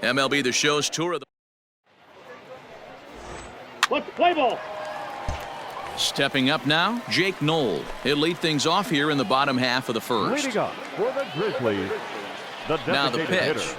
MLB The Show's tour of the... Let's play ball. Stepping up now, Jake Knoll. He'll lead things off here in the bottom half of the first. Leading up for the Grizzlies, Now the pitch. hitter,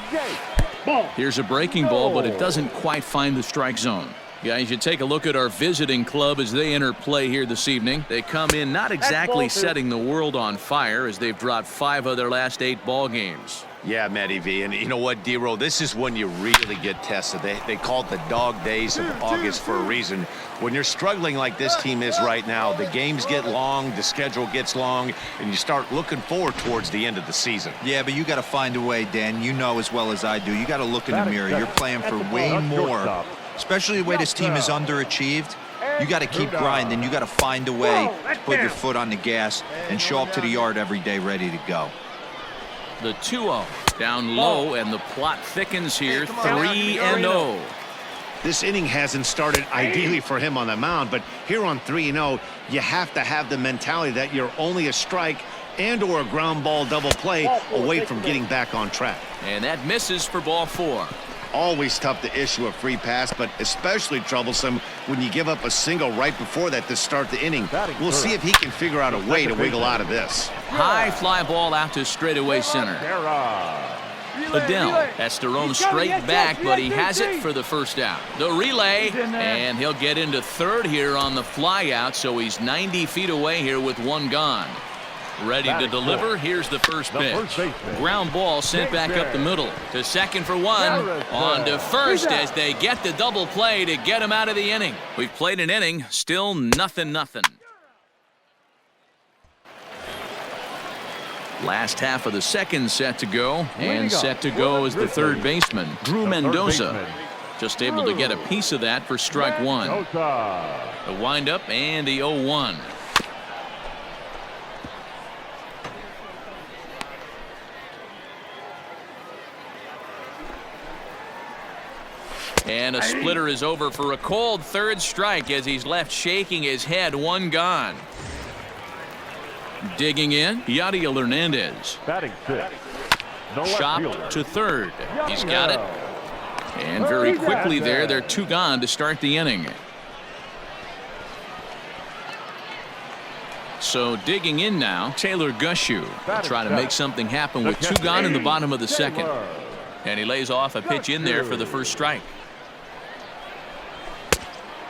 Jake. Ball. Here's a breaking ball, but it doesn't quite find the strike zone. Guys, you take a look at our visiting club as they enter play here this evening. They come in not exactly setting the world on fire as they've dropped 5 of their last 8 ball games. Yeah, Matty V. And you know what, D-Roll? This is when you really get tested. They call it the dog days of August for a reason. When you're struggling like this team is right now, the games get long, the schedule gets long, and you start looking forward towards the end of the season. Yeah, but you got to find a way, Dan. You know as well as I do. You got to look in the mirror. You're playing for way more, especially the way this team is underachieved. You got to keep grinding. You got to find a way to put your foot on the gas and show up to the yard every day ready to go. The 2-0 down low, and the plot thickens here. 3-0. This inning hasn't started ideally for him on the mound, but here on 3-0, you have to have the mentality that you're only a strike and or a ground ball double play away from getting back on track. And that misses for ball 4. Always tough to issue a free pass, but especially troublesome when you give up a single right before that to start the inning. We'll see if he can figure out a way to wiggle out of this. High fly ball out to straightaway center. Adele has to roam straight back, but he has it for the first out. The relay, and he'll get into third here on the fly out, so he's 90 feet away here with 1 gone. Ready to deliver. Here's the first pitch. Ground ball sent back up the middle. To second for 1. On to first as they get the double play to get him out of the inning. We've played an inning. Still nothing. Last half of the second set to go. And set to go is the third baseman, Drew Mendoza. Just able to get a piece of that for strike 1. The windup and the 0-1. And a splitter is over for a cold third strike as he's left shaking his head. 1 gone. Digging in, Yadiel Hernandez. Batting 6. Chop to third. He's got it. And very quickly there, they're 2 gone to start the inning. So digging in now, Taylor Gushew will try to make something happen with 2 gone in the bottom of the second. And he lays off a pitch in there for the first strike.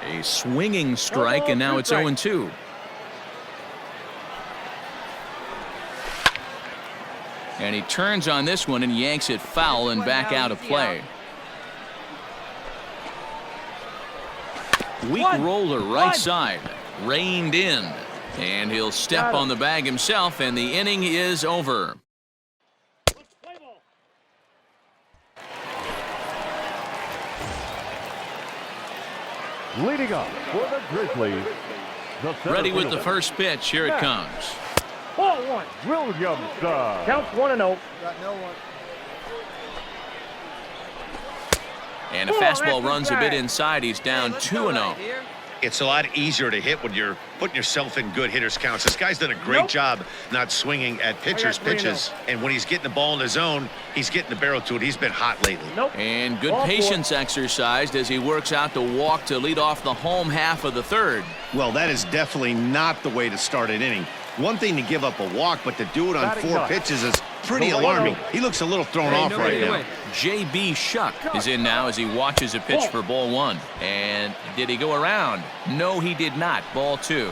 A swinging strike, and now it's 0-2. And he turns on this one and yanks it foul and back out of play. Weak roller right side. Reined in. And he'll step on the bag himself, and the inning is over. Leading up for the Grizzlies. Ready with the first pitch. Here it comes. Ball 1. Williamson. Counts 1-0. And a fastball runs a bit inside. He's down 2-0. It's a lot easier to hit when you're putting yourself in good hitters counts. This guy's done a great job not swinging at pitchers' pitches. And when he's getting the ball in the zone, he's getting the barrel to it. He's been hot lately. And good patience exercised as he works out the walk to lead off the home half of the third. Well, that is definitely not the way to start an inning. One thing to give up a walk, but to do it on 4 pitches is pretty alarming. He looks a little thrown off right now. J.B. Shuck is in now as he watches a pitch for ball 1. And did he go around? No, he did not. Ball 2.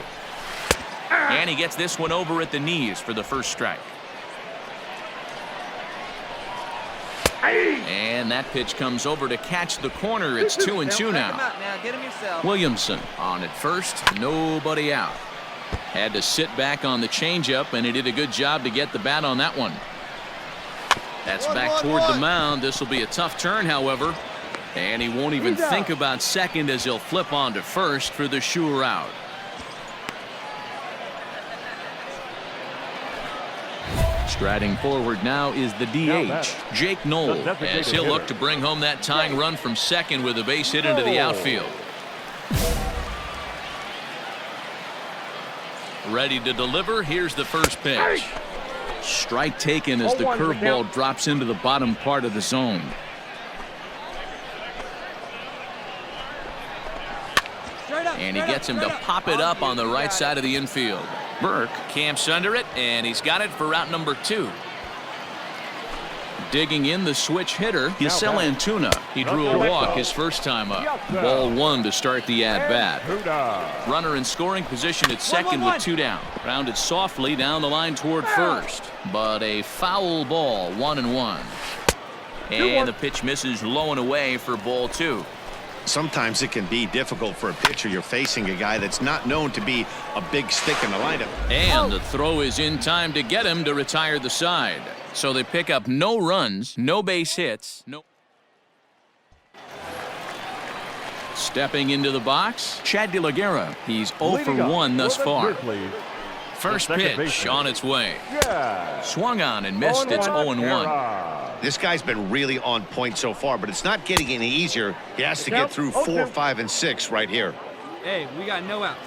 And he gets this one over at the knees for the first strike. And that pitch comes over to catch the corner. It's 2-2 now. Williamson on at first. Nobody out. Had to sit back on the changeup, and he did a good job to get the bat on that one. That's back toward the mound. This will be a tough turn, however. And he won't even think about second as he'll flip on to first for the sure out. Striding forward now is the DH, Jake Knoll, as he'll look to bring home that tying run from second with a base hit into the outfield. Ready to deliver. Here's the first pitch. Strike taken as the curveball drops into the bottom part of the zone. And he gets him to pop it up on the right side of the infield. Burke camps under it, and he's got it for out number 2. Digging in the switch hitter, Yasel Antuna. He drew a walk his first time up. Ball 1 to start the at-bat. Runner in scoring position at second with 2 down. Grounded softly down the line toward first. But a foul ball, 1-1. And the pitch misses low and away for ball 2. Sometimes it can be difficult for a pitcher. You're facing a guy that's not known to be a big stick in the lineup. And the throw is in time to get him to retire the side. So they pick up no runs, no base hits. Stepping into the box, Chad De La Guerra. He's 0 for 1 thus far. First pitch on its way. Swung on and missed. It's 0-1. This guy's been really on point so far, but it's not getting any easier. He has to get through 4, 5, and 6 right here. Hey, we got no outs.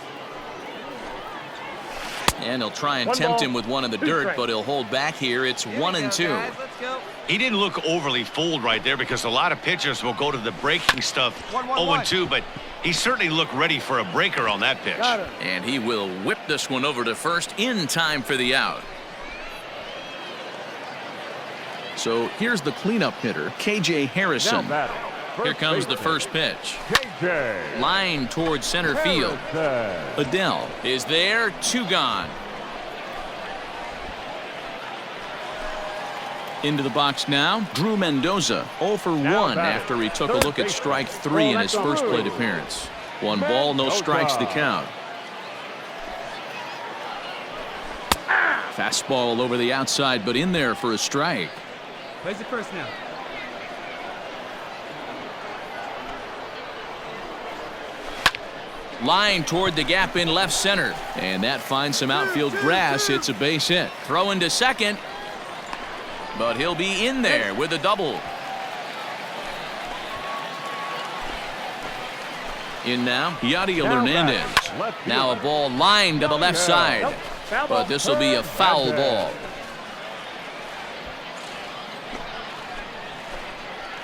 And he'll try and tempt him with one in the dirt, but he'll hold back here. It's 1-2. Let's go. He didn't look overly fooled right there because a lot of pitchers will go to the breaking stuff 0-2, but he certainly looked ready for a breaker on that pitch. And he will whip this one over to first in time for the out. So here's the cleanup hitter, KJ Harrison. Here comes the first pitch. Line towards center field. Adele is there. 2 gone. Into the box now, Drew Mendoza, 0 for 1 after he took a look at strike 3 in his first plate appearance. 1 ball, no strikes the count. Fastball over the outside, but in there for a strike. Where's the first now? Line toward the gap in left center. And that finds some outfield grass. It's a base hit. Throw into second. But he'll be in there with a double. In now, Yadiel Hernandez. Now a ball lined to the left side. But this will be a foul ball.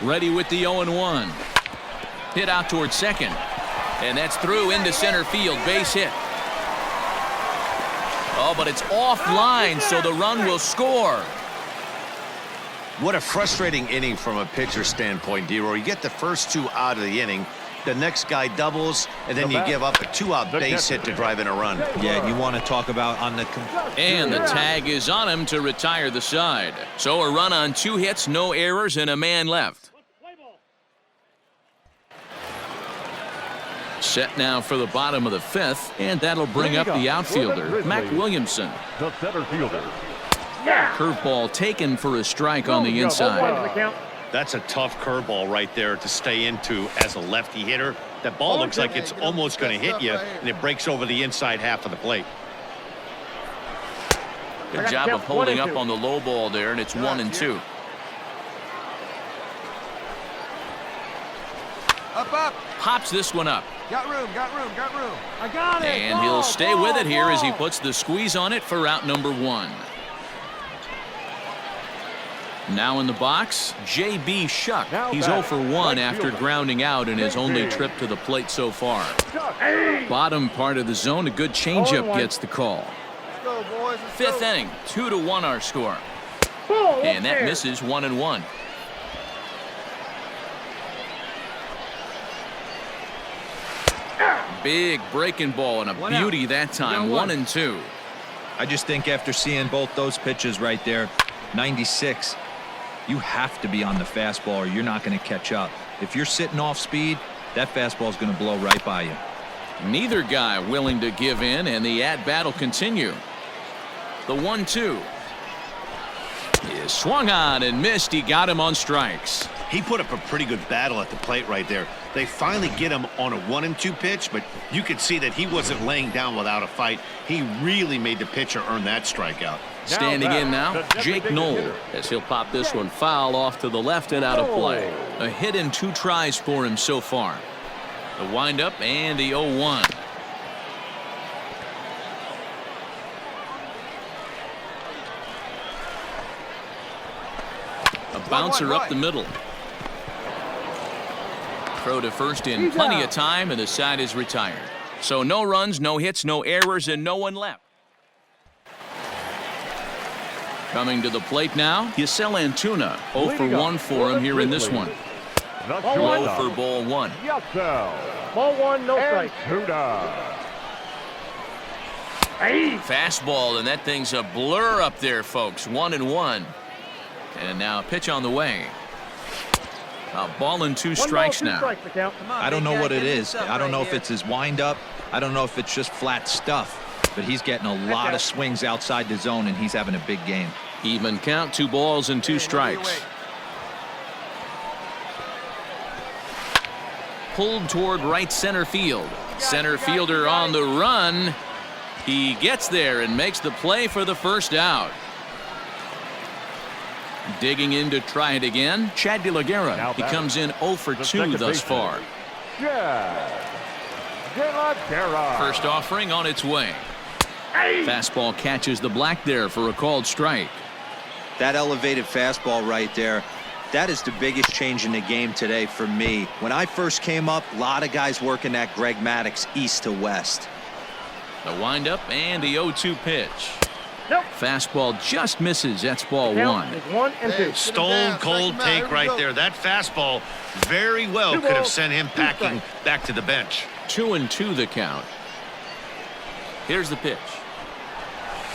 Ready with the 0-1. Hit out toward second. And that's through into center field. Base hit. Oh, but it's offline, so the run will score. What a frustrating inning from a pitcher standpoint, D-Roy. You get the first 2 out of the inning. The next guy doubles, and then you give up a 2-out base hit to drive in a run. Yeah, you want to talk about on the... And the tag is on him to retire the side. So a run on 2 hits, no errors, and a man left. Set now for the bottom of the 5th, and that'll bring up the outfielder, Mac Williamson. The center fielder. Curveball taken for a strike on the inside. That's a tough curveball right there to stay into as a lefty hitter. That ball looks like it's almost going to hit you, and it breaks over the inside half of the plate. Good job of holding up on the low ball there, and it's 1-2. Up. Pops this one up. Got room. I got it. And he'll stay with it here as he puts the squeeze on it for out number 1. Now in the box, J.B. Shuck. He's 0 for 1 after grounding out in his only trip to the plate so far. Bottom part of the zone, a good changeup gets the call. Let's go, boys. 5th inning, 2-1 our score. And that misses 1-1. Big breaking ball and a beauty that time. 1-2. I just think after seeing both those pitches right there, 96, you have to be on the fastball or you're not going to catch up. If you're sitting off speed, that fastball is going to blow right by you. Neither guy willing to give in, and the at-bat will continue. The 1-2 is swung on and missed. He got him on strikes. He put up a pretty good battle at the plate right there. They finally get him on a 1-2 pitch, but you could see that he wasn't laying down without a fight. He really made the pitcher earn that strikeout. Standing in now, Jake Knoll, as he'll pop this one foul off to the left and out of play. A hit in 2 tries for him so far. The windup and the 0-1. A bouncer up the middle. Throw to first in plenty of time, and the side is retired. So no runs, no hits, no errors, and no one left. Coming to the plate now, Yasel Antuna. 0 for 1 for him here in this one. Low for ball 1. Ball 1, no strike. Fastball, and that thing's a blur up there, folks. 1-1. And now a pitch on the way. A ball and 2 strikes now. I don't know what it is. I don't know if it's his windup. I don't know if it's just flat stuff. But he's getting a lot of swings outside the zone, and he's having a big game. Even count, 2 balls and 2 strikes. Pulled toward right center field. Center fielder on the run. He gets there and makes the play for the first out. Digging in to try it again, Chad De La Guerra. He comes in 0 for 2 thus far. First offering on its way. Fastball catches the black there for a called strike. That elevated fastball right there, that is the biggest change in the game today for me. When I first came up, a lot of guys working that Greg Maddux east to west. The windup and the 0-2 pitch. Fastball just misses. That's ball 1. 1 and 2. Stone cold take right there. That fastball very well could have sent him packing back to the bench. 2-2 the count. Here's the pitch.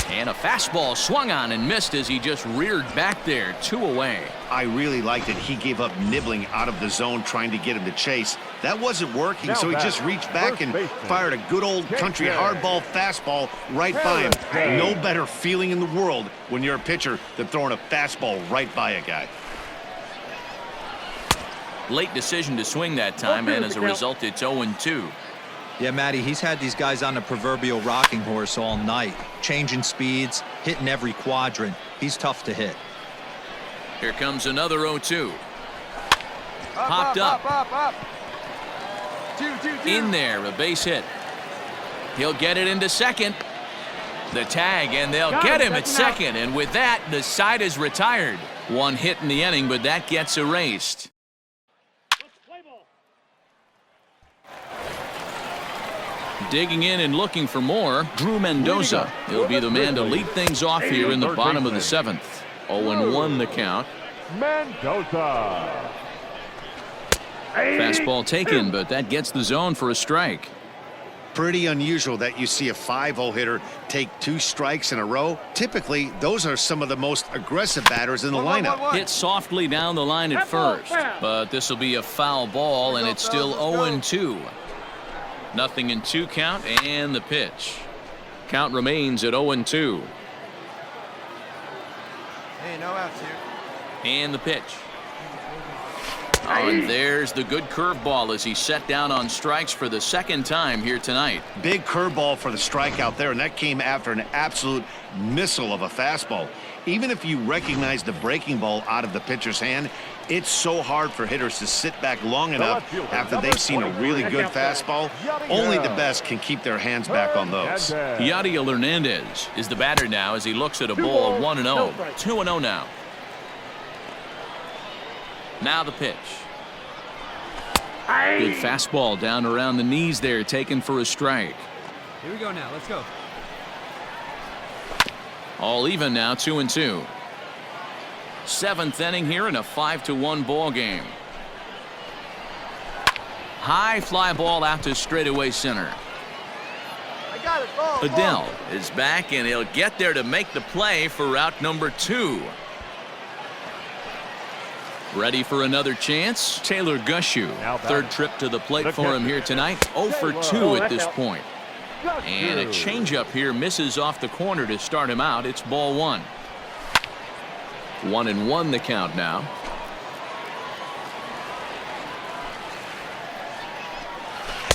And a fastball swung on and missed as he just reared back there. 2 away. I really liked it. He gave up nibbling out of the zone trying to get him to chase. That wasn't working, so he just reached back and fired a good old country hardball fastball right by him. No better feeling in the world when you're a pitcher than throwing a fastball right by a guy. Late decision to swing that time, and as a result, it's 0-2. Yeah, Matty, he's had these guys on the proverbial rocking horse all night, changing speeds, hitting every quadrant. He's tough to hit. Here comes another 0-2. Popped up. 2-2-2. In there, a base hit. He'll get it into second. The tag, and they'll get him at second. And with that, the side is retired. 1 hit in the inning, but that gets erased. Digging in and looking for more, Drew Mendoza. He'll be the man to lead things off here in the bottom of the 7th. 0-1 the count. Mendoza. Fastball taken, but that gets the zone for a strike. Pretty unusual that you see a 5-0 hitter take 2 strikes in a row. Typically, those are some of the most aggressive batters in the lineup. Hit softly down the line at first, but this will be a foul ball, and it's still 0-2. Nothing in 2 count, and the pitch. Count remains at 0-2. Hey, no outs here. And the pitch. Oh, and there's the good curveball as he set down on strikes for the 2nd time here tonight. Big curveball for the strike out there, and that came after an absolute missile of a fastball. Even if you recognize the breaking ball out of the pitcher's hand, it's so hard for hitters to sit back long enough after they've seen a really good fastball. Only the best can keep their hands back on those. Yadiel Hernandez is the batter now as he looks at a ball of 1-0. 2-0 now. Now the pitch. Good fastball down around the knees there, taken for a strike. Here we go now. Let's go. All even now, 2-2. 7th inning here in a 5-1 ball game. High fly ball out to straightaway center. I got it. Ball, Adele is back, and he'll get there to make the play for out number 2. Ready for another chance? Taylor Gushu. 3rd trip to the plate for him here tonight. 0 for 2 at this point. And a changeup here misses off the corner to start him out. It's ball 1. 1-1 the count now.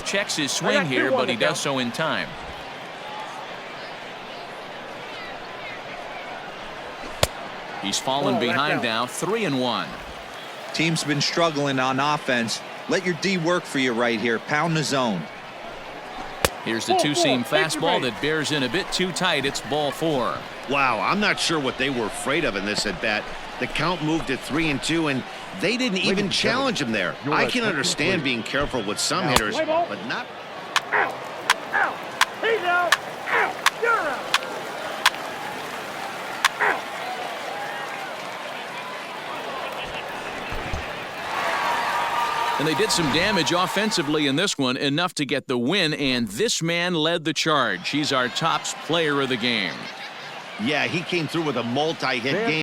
Checks his swing here, but he does so in time. He's fallen behind now, 3-1. Team's been struggling on offense. Let your D work for you right here. Pound the zone. Here's the 2-seam fastball that bears in a bit too tight. It's ball 4. Wow, I'm not sure what they were afraid of in this at bat. The count moved to 3-2, and they didn't even challenge him there. I can understand being careful with some hitters, but not. He's out. Out. You're out. And they did some damage offensively in this one, enough to get the win, and this man led the charge. He's our top player of the game. Yeah, he came through with a multi-hit game.